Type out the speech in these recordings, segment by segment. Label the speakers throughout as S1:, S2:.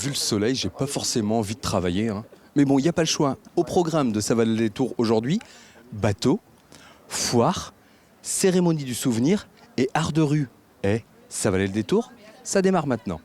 S1: Vu le soleil, j'ai pas forcément envie de travailler, hein. Mais bon, il n'y a pas le choix. Au programme de Ça valait le détour aujourd'hui, bateau, foire, cérémonie du souvenir et art de rue. Eh, ça valait le détour? Ça démarre maintenant.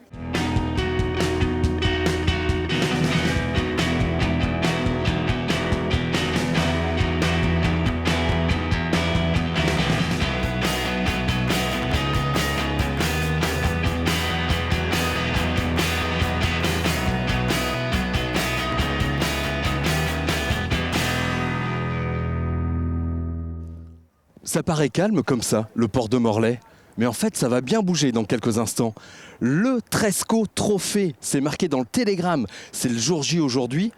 S1: Ça paraît calme comme ça, le port de Morlaix. Mais en fait, ça va bien bouger dans quelques instants. Le Tresco Trophée, c'est marqué dans le télégramme. C'est le jour J aujourd'hui.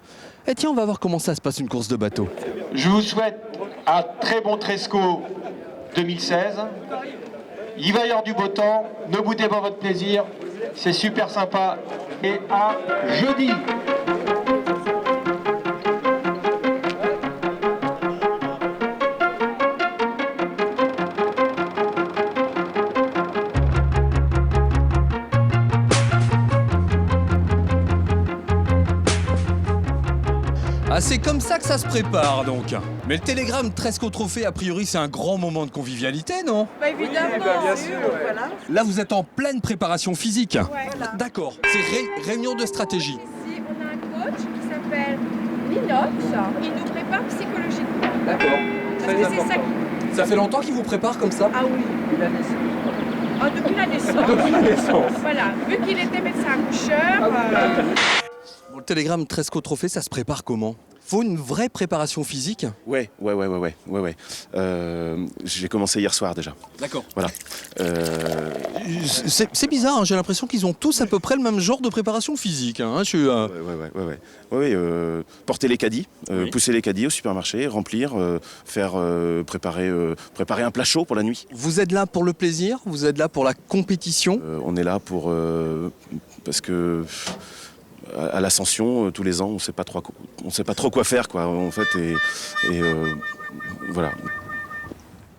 S1: Et tiens, on va voir comment ça se passe une course de bateau.
S2: Je vous souhaite un très bon Tresco 2016. Il va y avoir du beau temps. Ne boudez pas votre plaisir. C'est super sympa. Et à jeudi.
S1: Ah, c'est comme ça que ça se prépare donc. Mais le télégramme Tresco Trophée, a priori, c'est un grand moment de convivialité, non?
S3: Bah évidemment, bien sûr. Voilà.
S1: Là, vous êtes en pleine préparation physique.
S3: Ouais, voilà.
S1: D'accord, c'est réunion de stratégie.
S3: Ici, on a un coach qui s'appelle Ninox. Il nous prépare psychologiquement.
S1: D'accord,
S3: Parce que c'est ça qui...
S1: Ça fait longtemps qu'il vous prépare comme ça?
S3: Ah oui. Ah, depuis la naissance.
S1: Depuis la naissance.
S3: Voilà, vu qu'il était médecin accoucheur.
S1: Bon, le télégramme Tresco Trophée, ça se prépare comment? Faut une vraie préparation physique?
S4: Ouais. J'ai commencé hier soir déjà.
S1: D'accord.
S4: Voilà.
S1: C'est bizarre, hein, j'ai l'impression qu'ils ont tous à peu près le même genre de préparation physique. Hein.
S4: Porter les caddies,
S1: Oui.
S4: pousser les caddies au supermarché, remplir, préparer un plat chaud pour la nuit.
S1: Vous êtes là pour le plaisir? Vous êtes là pour la compétition?
S4: On est là pour parce que à l'Ascension, tous les ans, on sait pas trop quoi faire, quoi, en fait, et voilà.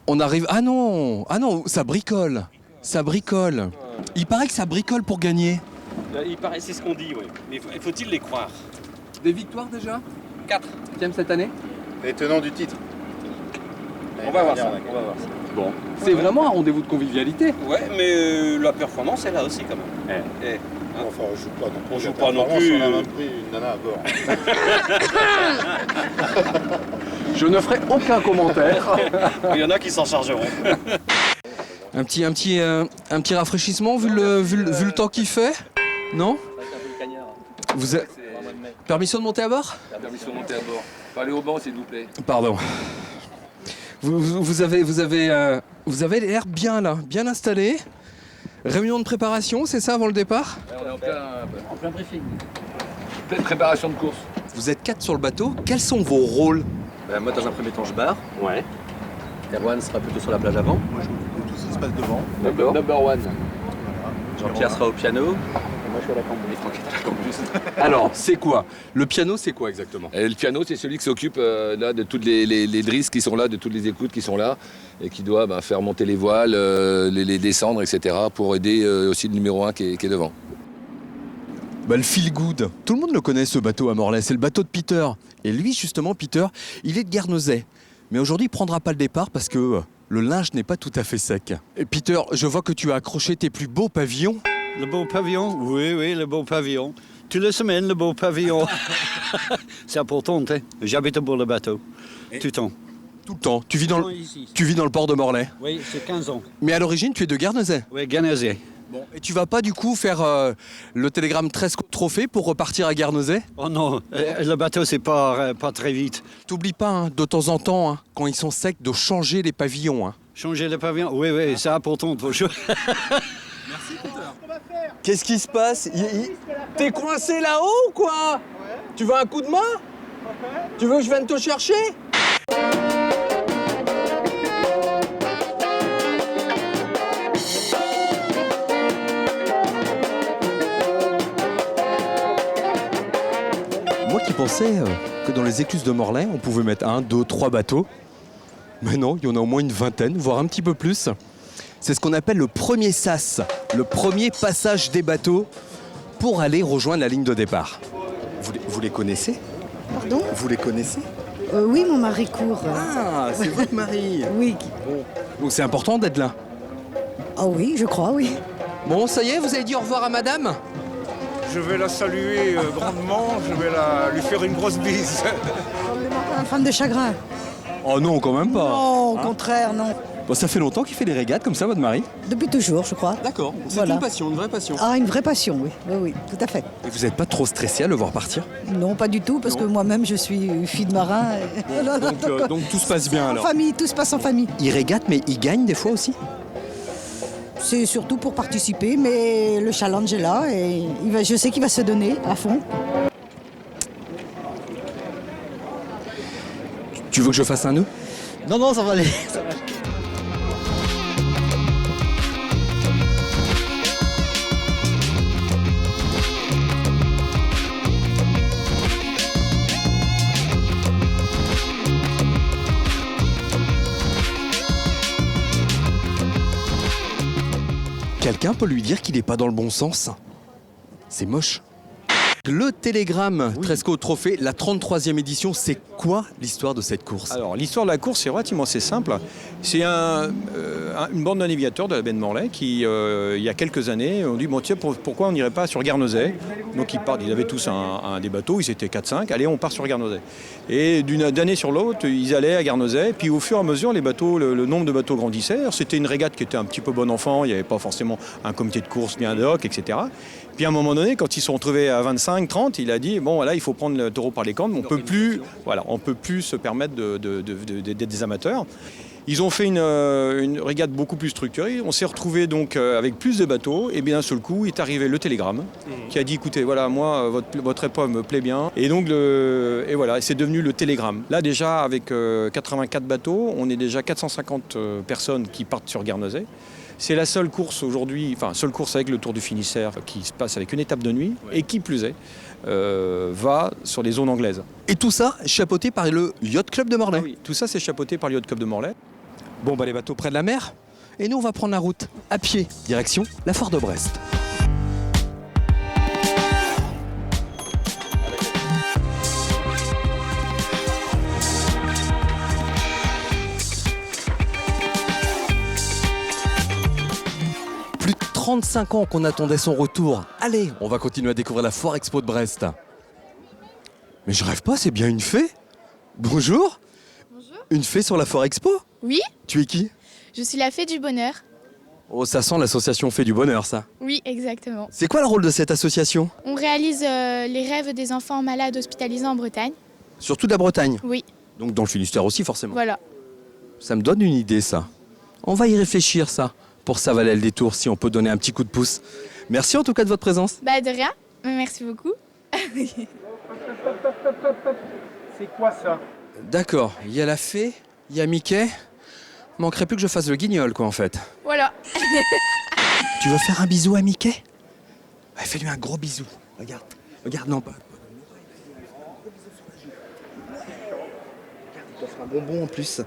S1: On arrive... Ah non, ça bricole. Ça bricole. Il paraît que ça bricole pour gagner.
S5: Il paraît, c'est ce qu'on dit, oui. Mais faut-il les croire?
S1: Des victoires déjà?
S5: 4.
S1: Cette année?
S6: Et tenant du titre.
S5: On va voir ça.
S1: Bon. C'est vraiment un rendez-vous de convivialité.
S5: Ouais, mais la performance est là aussi quand même.
S6: Enfin, on joue pas non plus.
S5: On joue pas non plus.
S6: On a même pris une nana à bord.
S1: Je ne ferai aucun commentaire.
S5: Il y en a qui s'en chargeront.
S1: Un petit rafraîchissement vu le temps qu'il fait? Non? Vous avez... Permission de monter à bord?
S7: Permission de monter à bord. Parlez au banc, s'il vous plaît.
S1: Pardon. Vous avez l'air bien là, bien installé. Réunion de préparation, c'est ça avant le départ?
S7: On est en plein briefing. Pleine préparation de course.
S1: Vous êtes 4 sur le bateau, quels sont vos rôles?
S8: Moi, dans un premier temps, je barre.
S5: Ouais.
S8: Erwan sera plutôt sur la plage avant.
S6: Moi, je m'occupe de tout ce qui se passe devant.
S7: Number one.
S8: Jean-Pierre sera au piano.
S6: Moi, je suis à la cambouis.
S7: Et Franck est à la campus.
S1: Alors, c'est quoi? Le piano, c'est quoi exactement?
S7: Et le piano, c'est celui qui s'occupe là, de toutes les drisses qui sont là, de toutes les écoutes qui sont là, et qui doit faire monter les voiles, les descendre, etc., pour aider aussi le numéro 1 qui est devant.
S1: Le Feel Good. Tout le monde le connaît, ce bateau à Morlaix. C'est le bateau de Peter. Et lui, justement, Peter, il est de Guernesey. Mais aujourd'hui, il ne prendra pas le départ parce que le linge n'est pas tout à fait sec. Et Peter, je vois que tu as accroché tes plus beaux pavillons.
S9: Le beau pavillon, oui, le beau pavillon. Toutes les semaines, le beau pavillon. C'est important, hein. J'habite pour le bateau. Tout le temps.
S1: Tout le temps. Tu vis dans le port de Morlaix.
S9: Oui, c'est 15 ans.
S1: Mais à l'origine, tu es de Guernesey.
S9: Oui, Guernesey.
S1: Bon. Et tu vas pas du coup faire le télégramme Tresco Trophée pour repartir à Guernesey?
S9: Oh non, le bateau, c'est pas très vite.
S1: T'oublies pas, hein, de temps en temps, hein, quand ils sont secs, de changer les pavillons. Hein.
S9: Changer le pavillon, oui, c'est important.
S1: Merci, Peter. Qu'est-ce qui se passe? T'es coincé là-haut ou quoi? Tu veux un coup de main? Tu veux que je vienne te chercher? Moi qui pensais que dans les écluses de Morlaix, on pouvait mettre 1, 2, 3 bateaux. Mais non, il y en a au moins une vingtaine, voire un petit peu plus. C'est ce qu'on appelle le premier sas, le premier passage des bateaux. pour aller rejoindre la ligne de départ. Vous les connaissez?
S10: Pardon?
S1: Vous les connaissez?
S10: Oui, mon mari court.
S1: Ah, c'est votre mari.
S10: Oui.
S1: Donc c'est important d'être là.
S10: Ah oui, je crois, oui.
S1: Bon, ça y est, vous avez dit au revoir à madame?
S11: Je vais la saluer grandement, je vais lui faire une grosse bise.
S10: Un fan de chagrin.
S1: Oh non, quand même pas.
S10: Non, au contraire, non.
S1: Bon, ça fait longtemps qu'il fait des régates comme ça, votre mari?
S10: Depuis toujours, je crois.
S1: D'accord, c'est
S10: Voilà.
S1: une passion, une vraie passion.
S10: Ah, une vraie passion, oui. Oui, oui, tout à fait.
S1: Et vous n'êtes pas trop stressé à le voir partir?
S10: Non, pas du tout, parce que moi-même, je suis fille de marin.
S1: Donc tout se passe bien
S10: En
S1: alors?
S10: famille, tout se passe en famille.
S1: Il régate, mais il gagne des fois aussi?
S10: C'est surtout pour participer, mais le challenge est là et je sais qu'il va se donner à fond.
S1: Tu veux que je fasse un nœud?
S10: Non, non, ça va aller. Ça va.
S1: Quelqu'un peut lui dire qu'il n'est pas dans le bon sens? C'est moche. Le Télégramme Tresco Trophée, la 33e édition, c'est quoi l'histoire de cette course?
S11: Alors, l'histoire de la course, c'est relativement assez simple. C'est une bande de navigateurs de la baie de Morlaix qui, il y a quelques années, ont dit bon, tiens, pourquoi on n'irait pas sur Guernesey? Donc, ils avaient tous des bateaux, ils étaient 4-5, allez, on part sur Guernesey. Et d'année sur l'autre, ils allaient à Guernesey, puis au fur et à mesure, les bateaux, le nombre de bateaux grandissait. Alors, c'était une régate qui était un petit peu bon enfant, il n'y avait pas forcément un comité de course bien ad hoc, etc. Puis à un moment donné, quand ils se sont retrouvés à 25, 30, il a dit bon voilà, il faut prendre le taureau par les cornes, on peut plus se permettre d'être des amateurs. Ils ont fait une régate beaucoup plus structurée. On s'est retrouvé donc avec plus de bateaux. Et bien d'un seul coup, est arrivé le Télégramme qui a dit écoutez, voilà, moi votre épreuve me plaît bien. Et donc c'est devenu le Télégramme. Là déjà avec 84 bateaux, on est déjà 450 personnes qui partent sur Guernesey. C'est la seule course aujourd'hui, seule course avec le Tour du Finistère qui se passe avec une étape de nuit et qui plus est, va sur les zones anglaises.
S1: Et tout ça chapeauté par le Yacht Club de Morlaix?
S11: Oui, tout ça c'est chapeauté par le Yacht Club de Morlaix.
S1: Bon, les bateaux près de la mer. Et nous, on va prendre la route à pied, direction la Foire de Brest. Plus de 35 ans qu'on attendait son retour. Allez, on va continuer à découvrir la Foire Expo de Brest. Mais je rêve pas, c'est bien une fée. Bonjour.
S12: Bonjour.
S1: Une fée sur la Foire Expo?
S12: Oui.
S1: Tu es qui?
S12: Je suis la fée du bonheur.
S1: Oh, ça sent l'association Fée du Bonheur, ça.
S12: Oui, exactement.
S1: C'est quoi le rôle de cette association?
S12: On réalise les rêves des enfants malades hospitalisés en Bretagne.
S1: Surtout de la Bretagne?
S12: Oui.
S1: Donc dans le Finistère aussi, forcément.
S12: Voilà.
S1: Ça me donne une idée, ça. On va y réfléchir, ça. Pour ça valait le détour, si on peut donner un petit coup de pouce. Merci en tout cas de votre présence.
S12: Bah de rien. Merci beaucoup.
S11: C'est quoi ça?
S1: D'accord, il y a la fée, il y a Mickey. Manquerait plus que je fasse le guignol, quoi, en fait.
S12: Voilà.
S1: Tu veux faire un bisou à Mickey? Ouais, fais-lui un gros bisou. Regarde, non, pas. Regarde, il t'offre un bonbon en plus.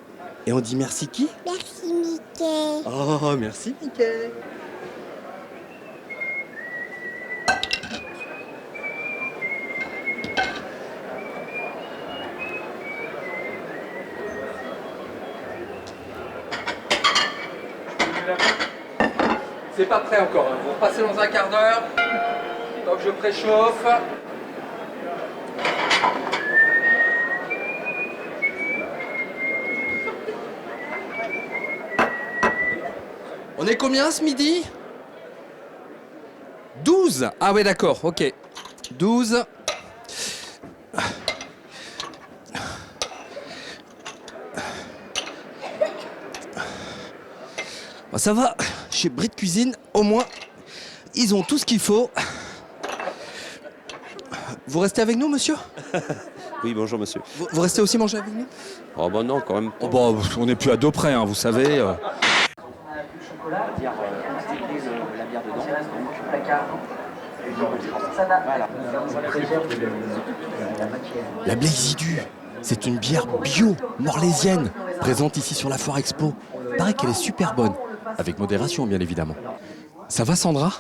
S1: Et on dit merci qui?
S13: Merci Mickey.
S1: Oh, merci Mickey. C'est pas prêt encore, hein. Vous repassez dans un quart d'heure. Donc je préchauffe. On est combien ce midi? 12. Ah ouais, d'accord, ok. 12. Bah, ça va, chez Brit Cuisine, au moins, ils ont tout ce qu'il faut. Vous restez avec nous, monsieur?
S14: Oui, bonjour monsieur.
S1: Vous restez aussi manger avec nous?
S14: Oh bah non, quand même pas.
S1: Oh bah, on n'est plus à deux près, hein, vous savez.
S15: Le chocolat, c'est-à-dire on stérilisé la bière dedans, donc du placard. Voilà. Ça préserve la matière.
S1: La Blaisidu, c'est une bière bio, morlaisienne, présente ici sur la Foire Expo. Paraît qu'elle est super bonne, avec modération bien évidemment. Ça va Sandra?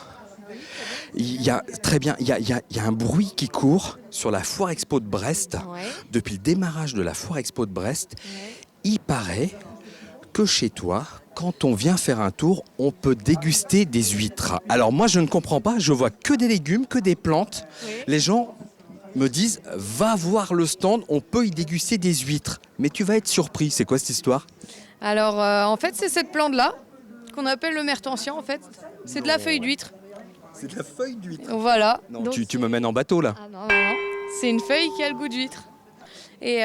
S1: Il y a très bien, il y a un bruit qui court sur la Foire Expo de Brest.
S16: Ouais.
S1: Depuis le démarrage de la Foire Expo de Brest, il paraît que chez toi, quand on vient faire un tour, on peut déguster des huîtres. Alors moi, je ne comprends pas, je vois que des légumes, que des plantes. Les gens me disent, va voir le stand, on peut y déguster des huîtres. Mais tu vas être surpris, c'est quoi cette histoire?
S16: Alors, en fait, c'est cette plante-là, qu'on appelle le mertensian, en fait. C'est de la feuille d'huître.
S1: C'est de la feuille d'huître.
S16: Voilà.
S1: Non,
S16: Donc,
S1: tu me mènes en bateau, là.
S16: Ah non, non, non. C'est une feuille qui a le goût d'huître. Et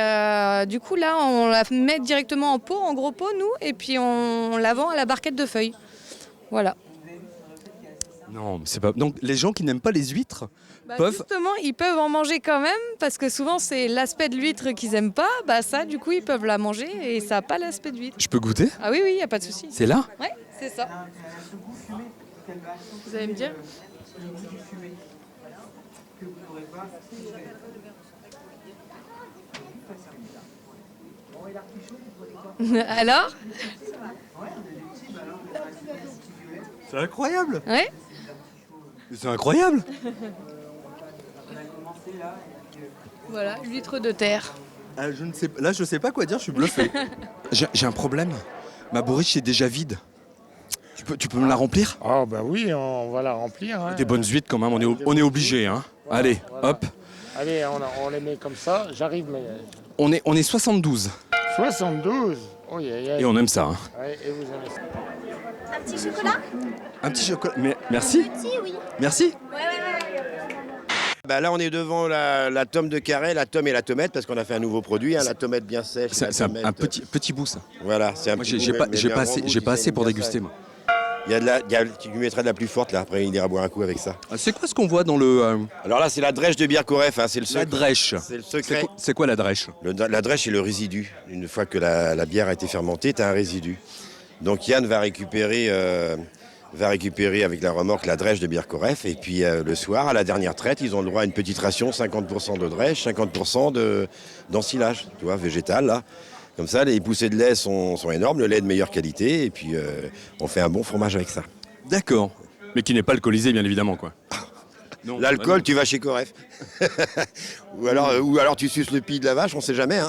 S16: du coup, là, on la met directement en pot, en gros pot, nous, et puis on la vend à la barquette de feuilles. Voilà.
S1: Non, c'est pas... Donc, les gens qui n'aiment pas les huîtres peuvent...
S16: Justement, ils peuvent en manger quand même, parce que souvent, c'est l'aspect de l'huître qu'ils n'aiment pas. Bah ça, du coup, ils peuvent la manger et ça n'a pas l'aspect de l'huître.
S1: Je peux goûter?
S16: Ah oui, oui, il n'y a pas de souci.
S1: C'est là?
S16: Ouais, c'est ça. Vous allez me dire? Alors?
S1: C'est incroyable.
S16: Ouais.
S1: C'est incroyable.
S16: Voilà, l'huître de terre.
S1: Ah, je ne sais pas quoi dire, je suis bluffé. J'ai un problème. Ma bourriche est déjà vide. Tu peux me la remplir?
S17: Ah bah oui, on va la remplir. Hein.
S1: Des bonnes huîtres quand même, on est obligé. Hein.
S17: Voilà,
S1: Allez,
S17: voilà.
S1: hop.
S17: Allez, on les met comme ça. J'arrive, mais...
S1: On est 72.
S17: 72. Oh,
S1: Et on aime ça. Hein.
S17: Ouais, et vous aimez ça.
S13: Un petit chocolat?
S1: Un petit chocolat. Mais merci.
S13: Petit, oui.
S1: Merci.
S13: Ouais.
S18: Bah là, on est devant la tome de carré, la tome et la tomate, parce qu'on a fait un nouveau produit, hein, la tomate bien sèche.
S1: C'est un petit bout, ça.
S18: Voilà, c'est un
S1: Moi,
S18: petit
S1: j'ai
S18: bout,
S1: pas,
S18: mais
S1: j'ai
S18: bien
S1: pas
S18: grand
S1: assez,
S18: goût,
S1: j'ai pas
S18: qui
S1: assez pour
S18: aime bien
S1: déguster,
S18: ça.
S1: moi.
S18: Tu lui mettras de la plus forte, là, après il ira boire un coup avec ça.
S1: C'est quoi ce qu'on voit dans le...
S18: Alors là, c'est la drèche de Birkoreff, hein, c'est le secret.
S1: La drèche.
S18: C'est le secret.
S1: C'est quoi la drèche?
S18: La drèche, c'est le résidu. Une fois que la bière a été fermentée, tu as un résidu. Donc Yann va récupérer avec la remorque la drèche de Birkoreff. Et puis le soir, à la dernière traite, ils ont le droit à une petite ration, 50% de drèche, 50% d'ensilage, tu vois, végétal, là. Comme ça, les poussées de lait sont énormes, le lait est de meilleure qualité, et puis on fait un bon fromage avec ça.
S1: D'accord. Mais qui n'est pas alcoolisé, bien évidemment, quoi. Non,
S18: L'alcool, tu vas chez Koreff. ou alors tu suces le pied de la vache, on sait jamais. Hein.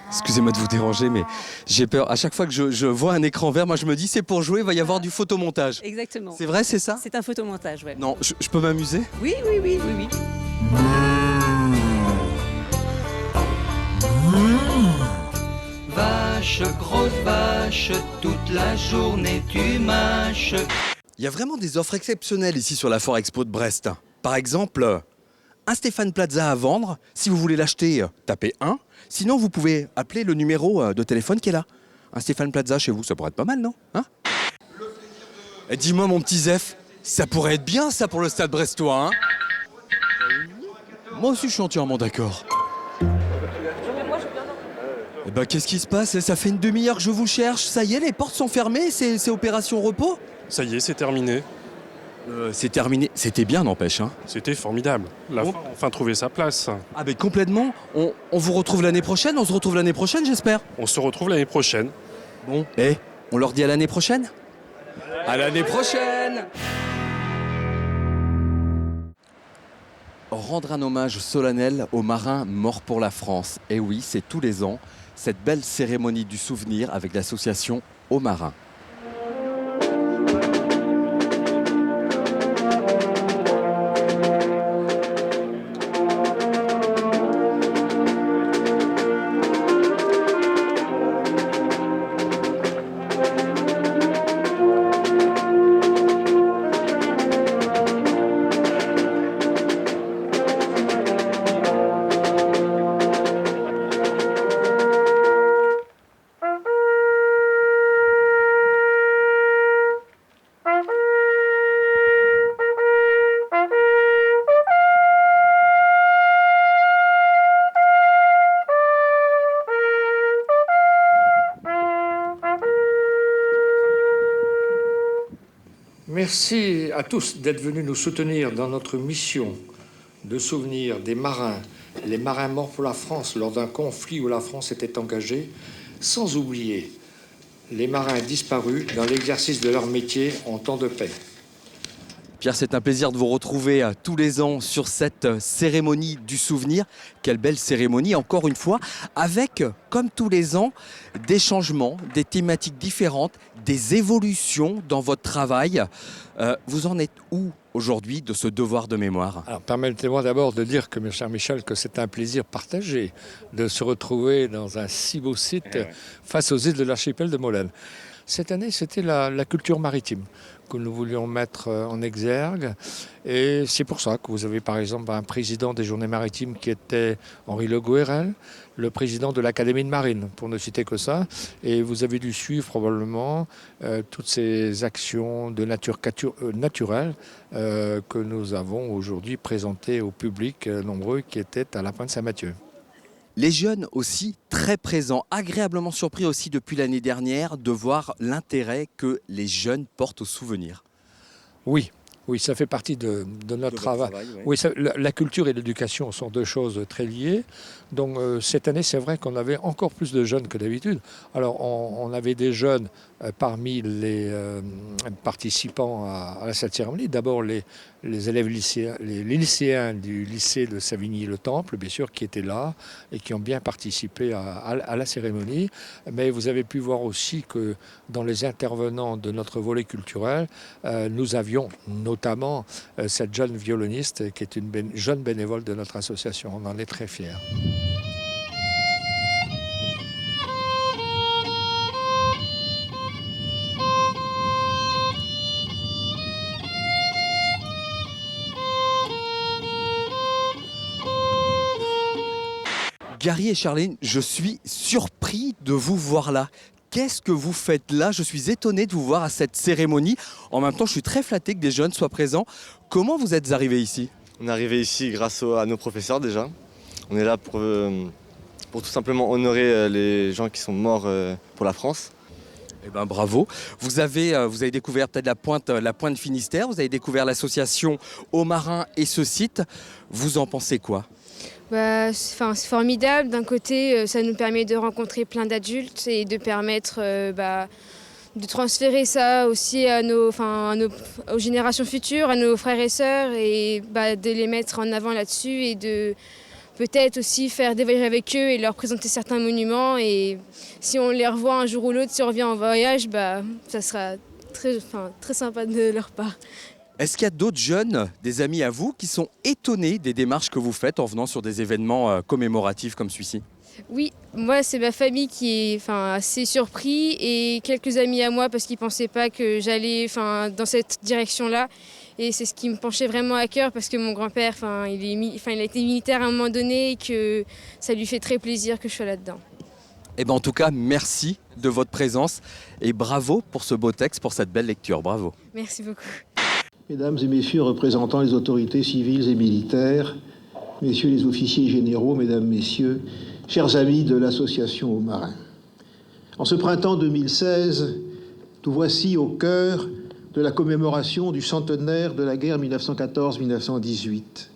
S1: Excusez-moi de vous déranger, mais j'ai peur. À chaque fois que je vois un écran vert, moi je me dis c'est pour jouer, il va y avoir du photomontage.
S19: Exactement.
S1: C'est vrai, c'est ça?
S19: C'est un photomontage, ouais.
S1: Non, je peux m'amuser?
S19: Oui.
S20: Vache, grosse vache, toute la journée tu mâches.
S1: Il y a vraiment des offres exceptionnelles ici sur la Foire Expo de Brest. Par exemple, un Stéphane Plaza à vendre. Si vous voulez l'acheter, tapez 1. Sinon, vous pouvez appeler le numéro de téléphone qui est là. Un Stéphane Plaza chez vous, ça pourrait être pas mal, non? Hein? Et dis-moi, mon petit Zef, ça pourrait être bien, ça, pour le Stade brestois, hein? Moi aussi, je suis entièrement d'accord. Eh ben, qu'est-ce qui se passe? Ça fait une demi-heure que je vous cherche. Ça y est, les portes sont fermées? C'est opération repos?
S21: Ça y est, c'est terminé.
S1: C'est terminé. C'était bien, n'empêche. Hein.
S21: C'était formidable. La fin a enfin trouvé sa place.
S1: Ah ben complètement. On vous retrouve l'année prochaine? On se retrouve l'année prochaine, j'espère.
S21: On se retrouve l'année prochaine.
S1: Bon. On leur dit à l'année prochaine? À l'année prochaine! Rendre un hommage solennel aux marins morts pour la France. Et oui, c'est tous les ans, cette belle cérémonie du souvenir avec l'association Aux Marins.
S22: Merci à tous d'être venus nous soutenir dans notre mission de souvenir des marins, les marins morts pour la France lors d'un conflit où la France était engagée, sans oublier les marins disparus dans l'exercice de leur métier en temps de paix.
S1: Pierre, c'est un plaisir de vous retrouver tous les ans sur cette cérémonie du souvenir. Quelle belle cérémonie, encore une fois, avec, comme tous les ans, des changements, des thématiques différentes, des évolutions dans votre travail. Vous en êtes où aujourd'hui de ce devoir de mémoire?
S22: Alors, permettez-moi d'abord de dire que, mon cher Michel, que c'est un plaisir partagé de se retrouver dans un si beau site face aux îles de l'archipel de Molène. Cette année, c'était la culture maritime que nous voulions mettre en exergue. Et c'est pour ça que vous avez par exemple un président des Journées maritimes qui était Henri Le Goërel, le président de l'Académie de marine, pour ne citer que ça. Et vous avez dû suivre probablement toutes ces actions de nature naturelle que nous avons aujourd'hui présentées au public nombreux qui étaient à la Pointe Saint-Mathieu.
S1: Les jeunes aussi très présents, agréablement surpris aussi depuis l'année dernière de voir l'intérêt que les jeunes portent aux souvenirs.
S22: Oui, ça fait partie de notre travail. Oui, la culture et l'éducation sont deux choses très liées. Donc cette année, c'est vrai qu'on avait encore plus de jeunes que d'habitude. Alors on avait des jeunes parmi les participants à cette cérémonie. D'abord les élèves lycéens, les lycéens du lycée de Savigny-le-Temple, bien sûr, qui étaient là et qui ont bien participé à la cérémonie. Mais vous avez pu voir aussi que dans les intervenants de notre volet culturel, nous avions notamment cette jeune violoniste qui est une jeune bénévole de notre association. On en est très fiers.
S1: Gary et Charline, je suis surpris de vous voir là. Qu'est-ce que vous faites là? Je suis étonné de vous voir à cette cérémonie. En même temps, je suis très flatté que des jeunes soient présents. Comment vous êtes arrivés ici?
S2: On est arrivé ici grâce à nos professeurs déjà. On est là pour tout simplement honorer les gens qui sont morts pour la France.
S1: Eh ben bravo. Vous avez découvert peut-être la pointe Finistère, vous avez découvert l'association Aux Marins et ce site. Vous en pensez quoi?
S19: C'est formidable. D'un côté, ça nous permet de rencontrer plein d'adultes et de permettre de transférer ça aussi aux générations futures, à nos frères et sœurs, et de les mettre en avant là-dessus et de peut-être aussi faire des voyages avec eux et leur présenter certains monuments. Et si on les revoit un jour ou l'autre, si on revient en voyage, ça sera très sympa de leur part.
S1: Est-ce qu'il y a d'autres jeunes, des amis à vous, qui sont étonnés des démarches que vous faites en venant sur des événements commémoratifs comme celui-ci?
S19: Oui, moi c'est ma famille qui est assez surpris et quelques amis à moi parce qu'ils ne pensaient pas que j'allais dans cette direction-là. Et c'est ce qui me penchait vraiment à cœur parce que mon grand-père, il a été militaire à un moment donné et que ça lui fait très plaisir que je sois là-dedans.
S1: Eh ben, en tout cas, merci de votre présence et bravo pour ce beau texte, pour cette belle lecture. Bravo.
S19: Merci beaucoup.
S23: Mesdames et messieurs représentants les autorités civiles et militaires, messieurs les officiers généraux, mesdames, messieurs, chers amis de l'association Aux Marins. En ce printemps 2016, nous voici au cœur de la commémoration du centenaire de la guerre 1914-1918.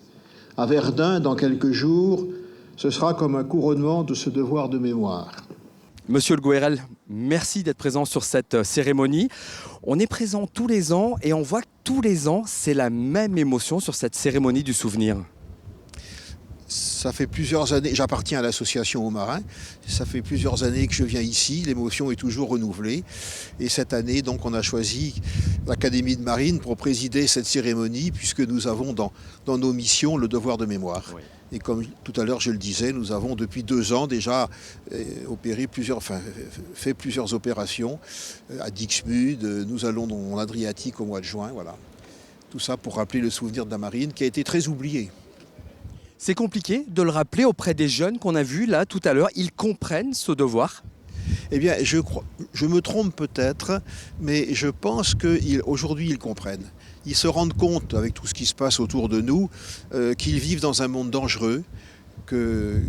S23: À Verdun, dans quelques jours, ce sera comme un couronnement de ce devoir de mémoire.
S1: Monsieur Le Goërel, merci d'être présent sur cette cérémonie. On est présent tous les ans et on voit que tous les ans, c'est la même émotion sur cette cérémonie du souvenir.
S23: Ça fait plusieurs années, j'appartiens à l'association Aux Marins, ça fait plusieurs années que je viens ici, l'émotion est toujours renouvelée. Et cette année, donc, on a choisi l'Académie de marine pour présider cette cérémonie, puisque nous avons dans nos missions le devoir de mémoire. Oui. Et comme tout à l'heure je le disais, nous avons depuis 2 ans déjà fait plusieurs opérations à Dixmude, nous allons dans l'Adriatique au mois de juin, voilà. Tout ça pour rappeler le souvenir de la marine qui a été très oublié.
S1: C'est compliqué de le rappeler auprès des jeunes qu'on a vus là tout à l'heure. Ils comprennent ce devoir?
S23: Eh bien, je me trompe peut-être, mais je pense qu'aujourd'hui ils comprennent. Ils se rendent compte, avec tout ce qui se passe autour de nous, qu'ils vivent dans un monde dangereux, que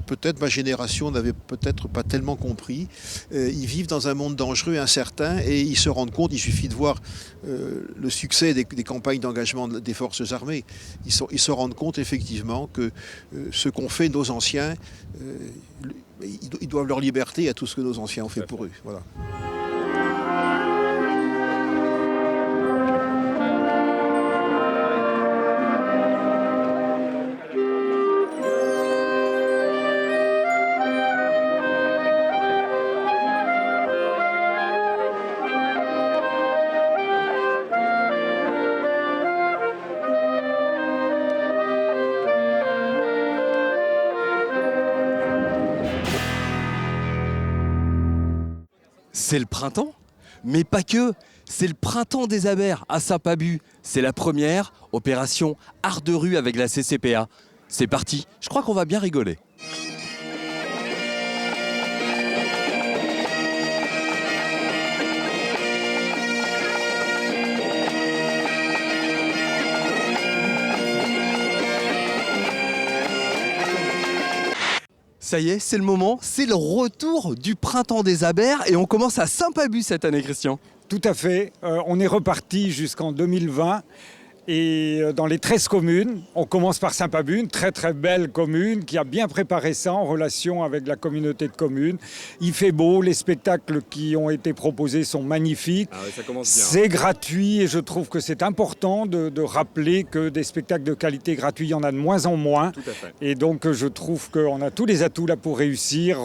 S23: peut-être ma génération n'avait peut-être pas tellement compris. Ils vivent dans un monde dangereux et incertain et ils se rendent compte, il suffit de voir le succès des campagnes d'engagement des forces armées. Ils se rendent compte effectivement que ce qu'ont fait nos anciens, ils doivent leur liberté à tout ce que nos anciens ont fait pour eux. Voilà.
S1: C'est le printemps, mais pas que. C'est le printemps des abers à Saint-Pabu. C'est la première opération art de rue avec la CCPA. C'est parti, je crois qu'on va bien rigoler. Ça y est, c'est le moment, c'est le retour du printemps des abers et on commence à Saint-Pabu cette année, Christian.
S3: Tout à fait, on est reparti jusqu'en 2020 et dans les 13 communes, on commence par Saint-Pabu, une très très belle commune qui a bien préparé ça en relation avec la communauté de communes. Il fait beau, les spectacles qui ont été proposés sont magnifiques.
S1: Ah ouais, ça commence bien.
S3: C'est gratuit et je trouve que c'est important de rappeler que des spectacles de qualité gratuits, il y en a de moins en moins.
S1: Tout à fait.
S3: Et donc je trouve qu'on a tous les atouts là pour réussir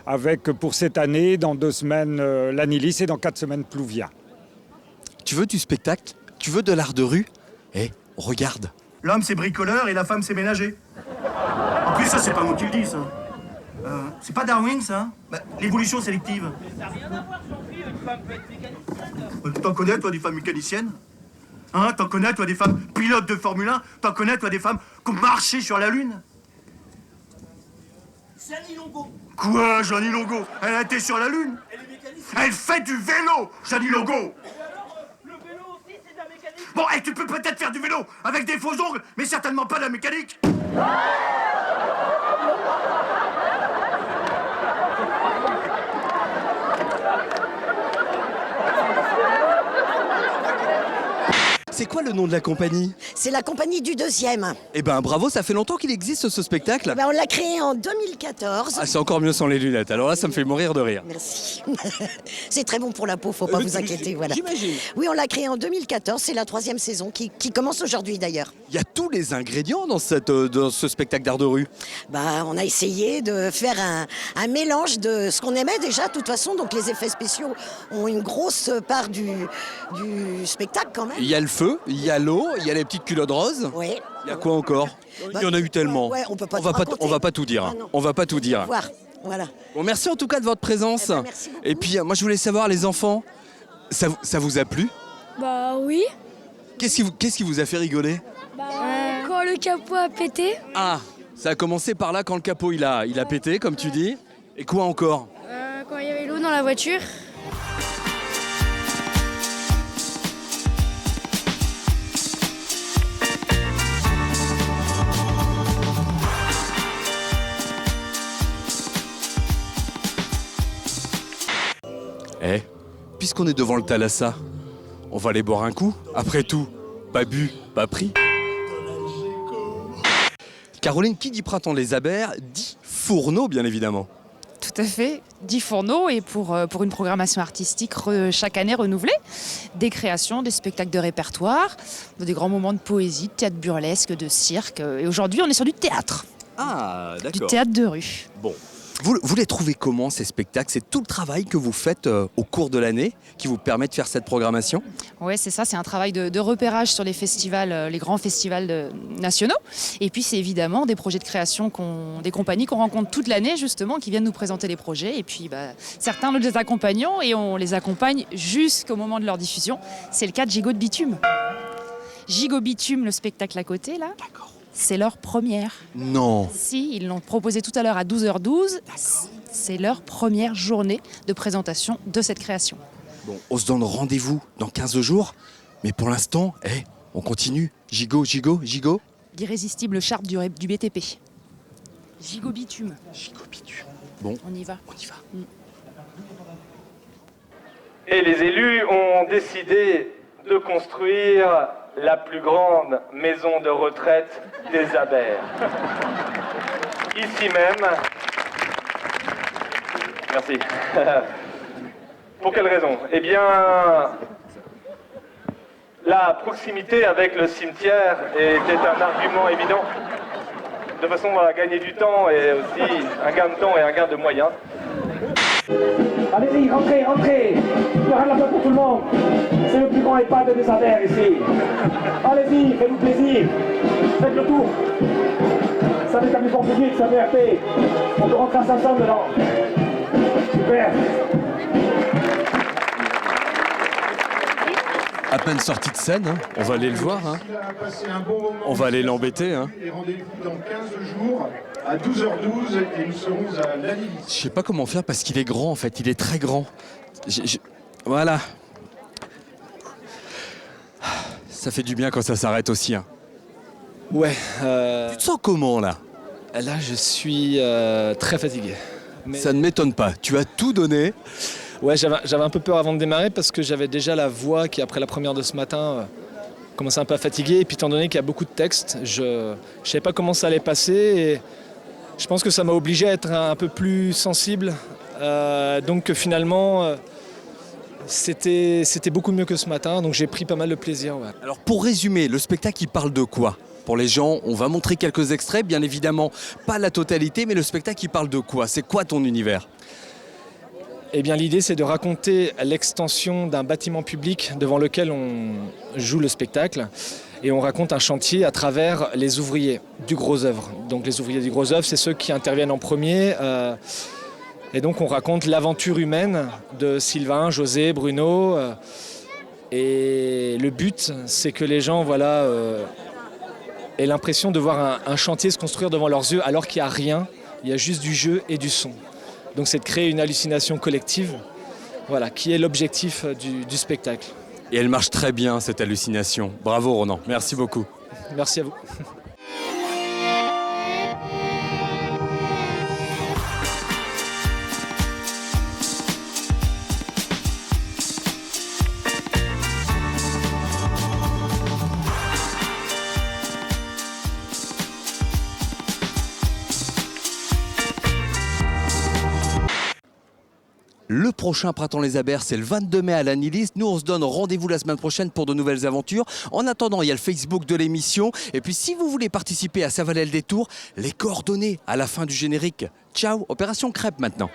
S3: avec pour cette année, dans 2 semaines l'Anilis et dans 4 semaines Plouvia.
S1: Tu veux du spectacle? Tu veux de l'art de rue? Eh, regarde.
S4: L'homme c'est bricoleur et la femme c'est ménager. En plus ça c'est pas moi qui le dis ça. C'est pas Darwin ça hein? L'évolution sélective.
S5: Ça n'a rien à voir son prix, une femme peut être mécanicienne.
S4: T'en connais toi des femmes mécaniciennes? Hein? T'en connais toi des femmes pilotes de Formule 1? T'en connais toi des femmes qui ont marché sur la Lune?
S5: Jeannie Longo.
S4: Quoi Jeannie Longo? Elle a été sur la Lune?
S5: Elle est mécanicienne.
S4: Elle fait du vélo, Jeannie Longo. Bon, et tu peux peut-être faire du vélo avec des faux ongles, mais certainement pas de la mécanique.
S1: C'est quoi le nom de la compagnie?
S24: C'est la compagnie du deuxième.
S1: Eh ben bravo, ça fait longtemps qu'il existe ce spectacle.
S24: On l'a créé en 2014.
S1: Ah, c'est encore mieux sans les lunettes, alors là ça me fait mourir de rire.
S24: Merci. C'est très bon pour la peau, faut pas vous inquiéter. Voilà.
S1: J'imagine.
S24: Oui, on l'a créé en 2014, c'est la 3e saison qui commence aujourd'hui d'ailleurs.
S1: Il y a tous les ingrédients dans ce spectacle d'art de rue.
S24: On a essayé de faire un mélange de ce qu'on aimait déjà, de toute façon, donc les effets spéciaux ont une grosse part du spectacle quand même.
S1: Il y a le feu, il y a l'eau, il y a les petites culottes roses.
S24: Oui.
S1: Il y a quoi encore? Il y en a eu tellement.
S24: Ouais, on
S1: va pas tout dire.
S24: Ah, non.
S1: On va pas tout dire.
S24: Voilà.
S1: Bon, merci en tout cas de votre présence.
S24: Merci beaucoup.
S1: Et puis moi je voulais savoir les enfants, ça vous a plu?
S25: Bah oui.
S1: Qu'est-ce qui vous a fait rigoler?
S25: Quand le capot a pété.
S1: Ah, ça a commencé par là quand le capot il a pété comme tu dis. Et quoi encore?
S25: Quand il y avait l'eau dans la voiture.
S1: Eh, puisqu'on est devant le Thalassa, on va aller boire un coup. Après tout, pas bu, pas pris. Caroline, qui dit printemps des abers, dit fourneau bien évidemment.
S26: Tout à fait, 10 fourneaux et pour une programmation artistique chaque année renouvelée. Des créations, des spectacles de répertoire, des grands moments de poésie, de théâtre burlesque, de cirque. Et aujourd'hui, on est sur du théâtre.
S1: Ah, d'accord.
S26: Du théâtre de rue.
S1: Bon. Vous les trouvez comment ces spectacles? C'est tout le travail que vous faites au cours de l'année qui vous permet de faire cette programmation?
S26: Oui, c'est ça, c'est un travail de repérage sur les festivals, les grands festivals nationaux. Et puis c'est évidemment des projets de création, des compagnies qu'on rencontre toute l'année justement, qui viennent nous présenter les projets. Et puis certains nous les accompagnons et on les accompagne jusqu'au moment de leur diffusion. C'est le cas de Gigot de Bitume. Gigot Bitume, le spectacle à côté là. D'accord. C'est leur première.
S1: Non.
S26: Si, ils l'ont proposé tout à l'heure à 12h12. C'est leur première journée de présentation de cette création.
S1: Bon, on se donne rendez-vous dans 15 jours. Mais pour l'instant, on continue. Gigot.
S26: L'irrésistible charte du BTP. Gigot Bitume.
S1: Bon.
S26: On y va.
S27: Et les élus ont décidé de construire la plus grande maison de retraite des abers. Ici même. Merci. Pour quelle raison? Eh bien, la proximité avec le cimetière était un argument évident, de façon à gagner du temps et aussi un gain de temps et un gain de moyens.
S15: Allez-y, rentrez. Il y aura de la place pour tout le monde. C'est le plus grand EHPAD des abers ici. Allez-y, faites-vous plaisir. Faites le tour. Ça l'établissement public, ça VRP. On peut rentrer à 500 dedans. Super.
S1: peine sorti de scène, hein. On va aller le voir. Hein. On va aller l'embêter. Hein.
S6: Et rendez-vous dans 15 jours à 12h12 et nous serons à l'Anilis.
S1: Je sais pas comment faire parce qu'il est grand en fait, il est très grand. Voilà. Ça fait du bien quand ça s'arrête aussi. Hein.
S7: Ouais.
S1: Tu te sens comment là?
S7: Là, je suis très fatigué. Mais...
S1: Ça ne m'étonne pas, tu as tout donné.
S7: Ouais, j'avais un peu peur avant de démarrer parce que j'avais déjà la voix qui, après la première de ce matin, commençait un peu à fatiguer. Et puis, étant donné qu'il y a beaucoup de textes, je ne savais pas comment ça allait passer. Et je pense que ça m'a obligé à être un peu plus sensible. Donc, finalement, c'était beaucoup mieux que ce matin. Donc, j'ai pris pas mal de plaisir. Ouais.
S1: Alors, pour résumer, le spectacle, il parle de quoi? Pour les gens, on va montrer quelques extraits, bien évidemment, pas la totalité, mais le spectacle, il parle de quoi? C'est quoi ton univers?
S7: Eh bien, l'idée, c'est de raconter l'extension d'un bâtiment public devant lequel on joue le spectacle. Et on raconte un chantier à travers les ouvriers du gros œuvre. Donc, les ouvriers du gros œuvre, c'est ceux qui interviennent en premier. Et donc, on raconte l'aventure humaine de Sylvain, José, Bruno. Et le but, c'est que les gens, voilà... aient l'impression de voir un chantier se construire devant leurs yeux alors qu'il n'y a rien, il y a juste du jeu et du son. Donc c'est de créer une hallucination collective, voilà, qui est l'objectif du spectacle.
S1: Et elle marche très bien cette hallucination. Bravo Ronan, merci beaucoup.
S7: Merci à vous.
S1: Le prochain Printemps les Abers, c'est le 22 mai à l'Anilis. Nous, on se donne rendez-vous la semaine prochaine pour de nouvelles aventures. En attendant, il y a le Facebook de l'émission. Et puis, si vous voulez participer à Ça valait le détour, les coordonnées à la fin du générique. Ciao, Opération Crêpe maintenant.